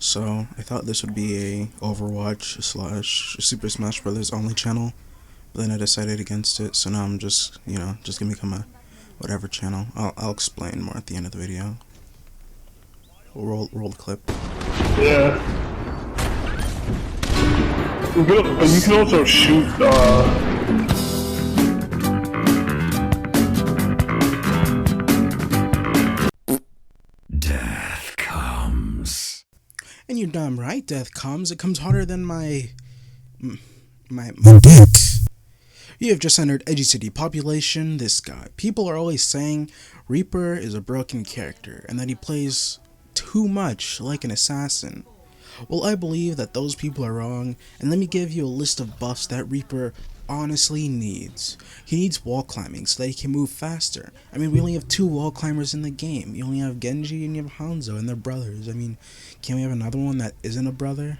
So I thought this would be a Overwatch slash Super Smash Brothers only channel, but then I decided against it. So now I'm just just gonna become a whatever channel. I'll explain more at the end of the video. We'll roll the clip. Yeah. You can also shoot, Death comes. And you're damn right, death comes. It comes harder than my dick. You have just entered Edgy City Population, this guy. People are always saying Reaper is a broken character and that he plays too much like an assassin. Well, I believe that those people are wrong, and let me give you a list of buffs that Reaper honestly needs. He needs wall climbing so that he can move faster. I mean, we only have 2 wall climbers in the game. You only have Genji and you have Hanzo and they're brothers. I mean, can't we have another one that isn't a brother?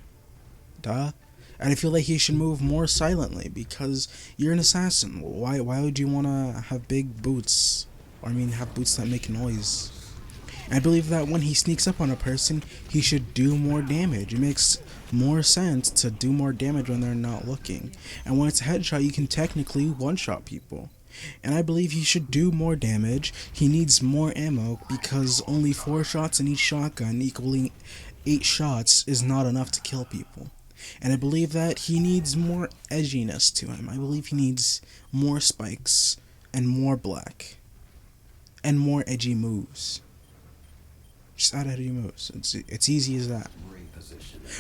Duh. And I feel like he should move more silently because you're an assassin. Why would you want to have big boots? Or I mean, have boots that make noise? I believe that when he sneaks up on a person, he should do more damage. It makes more sense to do more damage when they're not looking. And when it's a headshot, you can technically one-shot people. And I believe he should do more damage. He needs more ammo because only 4 shots in each shotgun equaling 8 shots is not enough to kill people. And I believe that he needs more edginess to him. I believe he needs more spikes and more black and more edgy moves. Just add edgy moves. It's easy as that.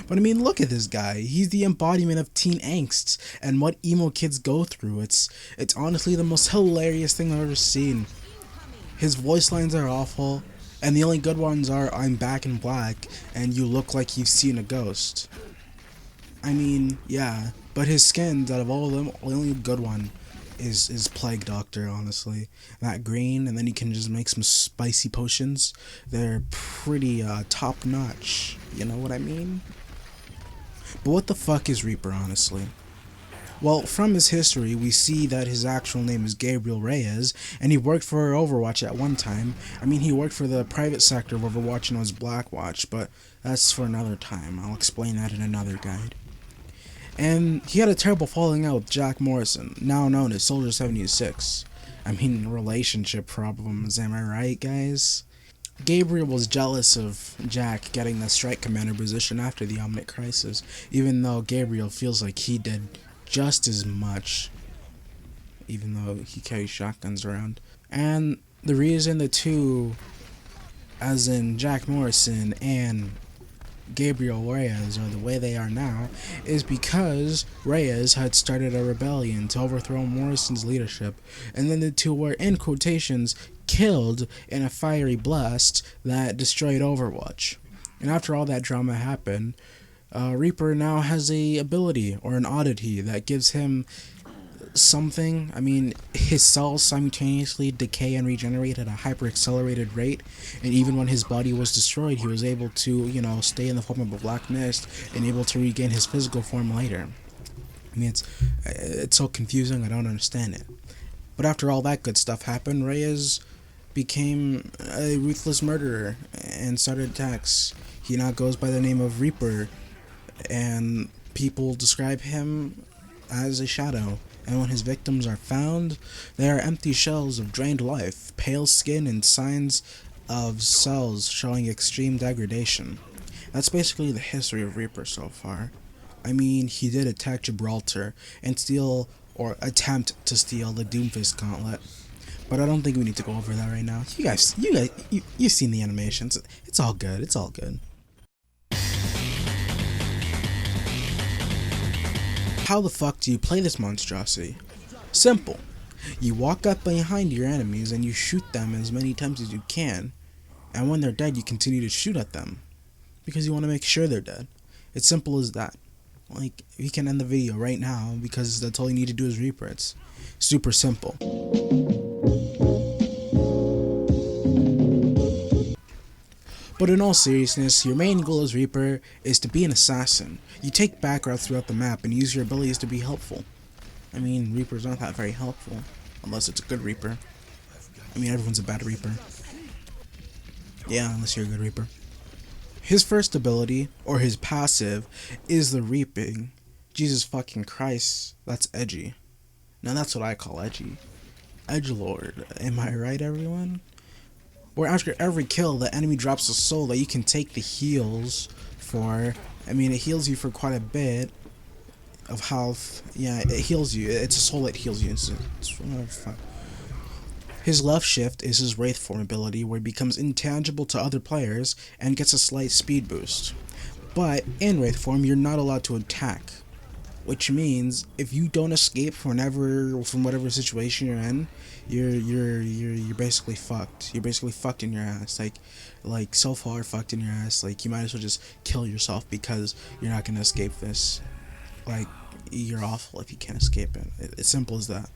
But I mean, look at this guy. He's the embodiment of teen angst and what emo kids go through. It's honestly the most hilarious thing I've ever seen. His voice lines are awful, and the only good ones are "I'm back in black" and "You look like you've seen a ghost." I mean, yeah, but his skins, out of all of them, the only good one is Plague Doctor, honestly. That green, and then you can just make some spicy potions. They're pretty top notch, you know what I mean? But what the fuck is Reaper, honestly? Well, from his history, we see that his actual name is Gabriel Reyes, and he worked for Overwatch at one time. I mean, he worked for the private sector of Overwatch and was Blackwatch, but that's for another time. I'll explain that in another guide. And he had a terrible falling out with Jack Morrison, now known as Soldier 76. I mean, relationship problems, am I right, guys? Gabriel was jealous of Jack getting the strike commander position after the Omnic Crisis, even though Gabriel feels like he did just as much, even though he carries shotguns around. And the reason the two, as in Jack Morrison and Gabriel Reyes are the way they are now is because Reyes had started a rebellion to overthrow Morrison's leadership, and then the two were, in quotations, killed in a fiery blast that destroyed Overwatch. And after all that drama happened, Reaper now has a ability or an oddity that gives him something. I mean, his cells simultaneously decay and regenerate at a hyper-accelerated rate, and even when his body was destroyed, he was able to, stay in the form of a black mist and able to regain his physical form later. I mean, it's so confusing, I don't understand it. But after all that good stuff happened, Reyes became a ruthless murderer and started attacks. He now goes by the name of Reaper, and people describe him as a shadow. And when his victims are found, they are empty shells of drained life, pale skin, and signs of cells showing extreme degradation. That's basically the history of Reaper so far. I mean, he did attack Gibraltar and steal, or attempt to steal, the Doomfist Gauntlet. But I don't think we need to go over that right now. You've seen the animations. It's all good. It's all good. How the fuck do you play this monstrosity? Simple. You walk up behind your enemies and you shoot them as many times as you can, and when they're dead you continue to shoot at them, because you want to make sure they're dead. It's simple as that. Like, we can end the video right now because that's all you need to do is Reaper. It's super simple. But in all seriousness, your main goal as Reaper is to be an assassin. You take back routes throughout the map and use your abilities to be helpful. I mean, Reaper's not that very helpful, unless it's a good Reaper. I mean, everyone's a bad Reaper. Yeah, unless you're a good Reaper. His first ability, or his passive, is the reaping. Jesus fucking Christ, that's edgy. Now that's what I call edgy. Edgelord, am I right, everyone? Where after every kill, the enemy drops a soul that you can take the heals for. I mean, it heals you for quite a bit of health. Yeah, it heals you. It's a soul that heals you. It's fun. His left shift is his Wraith form ability, where he becomes intangible to other players and gets a slight speed boost. But in Wraith form, you're not allowed to attack, which means if you don't escape from whatever situation you're in, you're basically fucked. You're basically fucked in your ass. Like so far fucked in your ass. Like you might as well just kill yourself because you're not gonna escape this. Like you're awful if you can't escape it. It's simple as that.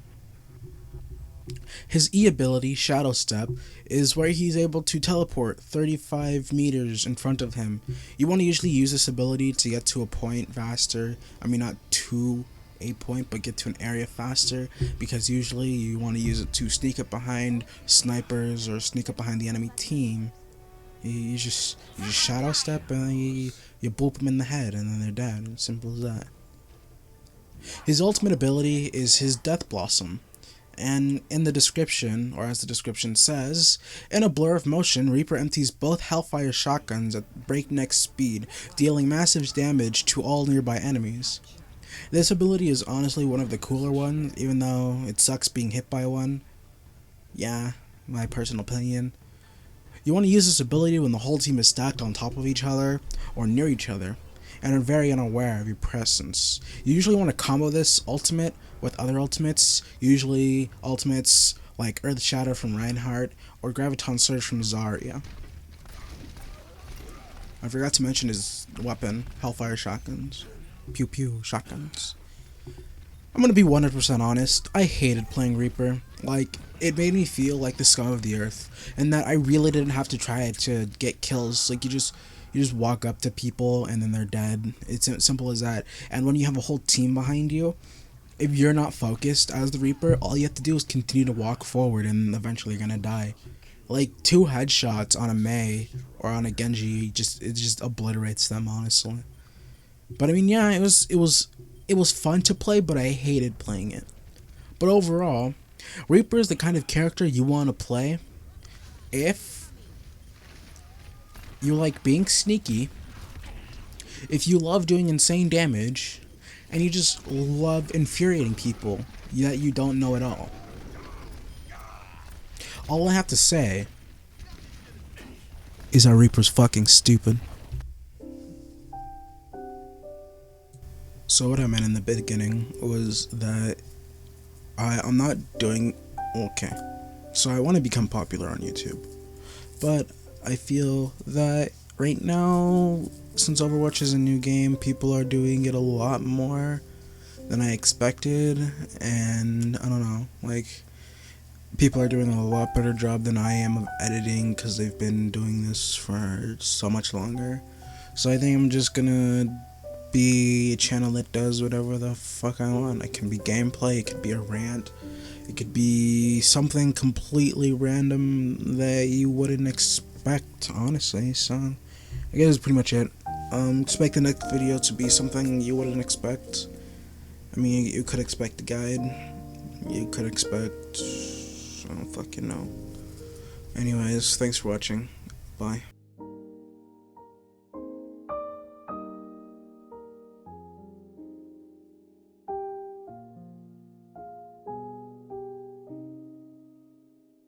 His E ability, Shadow Step, is where he's able to teleport 35 meters in front of him. You want to usually use this ability to get to a point faster. I mean, not to a point, but get to an area faster, because usually you want to use it to sneak up behind snipers or sneak up behind the enemy team. You just Shadow Step and you boop them in the head and then they're dead. Simple as that. His ultimate ability is his Death Blossom. And in the description, or as the description says, in a blur of motion, Reaper empties both Hellfire shotguns at breakneck speed, dealing massive damage to all nearby enemies. This ability is honestly one of the cooler ones, even though it sucks being hit by one. Yeah, my personal opinion. You want to use this ability when the whole team is stacked on top of each other, or near each other, and are very unaware of your presence. You usually want to combo this ultimate with other ultimates, usually ultimates like Earth Shatter from Reinhardt or Graviton Surge from Zarya. I forgot to mention his weapon, Hellfire shotguns. Pew pew shotguns. I'm gonna be 100% honest, I hated playing Reaper. Like, it made me feel like the scum of the earth, and that I really didn't have to try to get kills. Like, you just walk up to people and then they're dead. It's as simple as that. And when you have a whole team behind you, if you're not focused as the Reaper, all you have to do is continue to walk forward and eventually you're gonna die. Like 2 headshots on a Mei or on a Genji, it just obliterates them, honestly. But I mean, yeah, it was fun to play, but I hated playing it. But overall, Reaper is the kind of character you want to play if you like being sneaky, if you love doing insane damage, and you just love infuriating people that you don't know at all. All I have to say is that Reaper's fucking stupid. So what I meant in the beginning was that I'm not doing okay. So I want to become popular on YouTube, but I feel that right now, since Overwatch is a new game, people are doing it a lot more than I expected, and I don't know, like, people are doing a lot better job than I am of editing because they've been doing this for so much longer. So I think I'm just gonna be a channel that does whatever the fuck I want. It can be gameplay, it could be a rant, it could be something completely random that you wouldn't expect, honestly. So I guess that's pretty much it. Expect the next video to be something you wouldn't expect. I mean, you could expect a guide, you could expect, I don't fucking know. Anyways, thanks for watching, bye.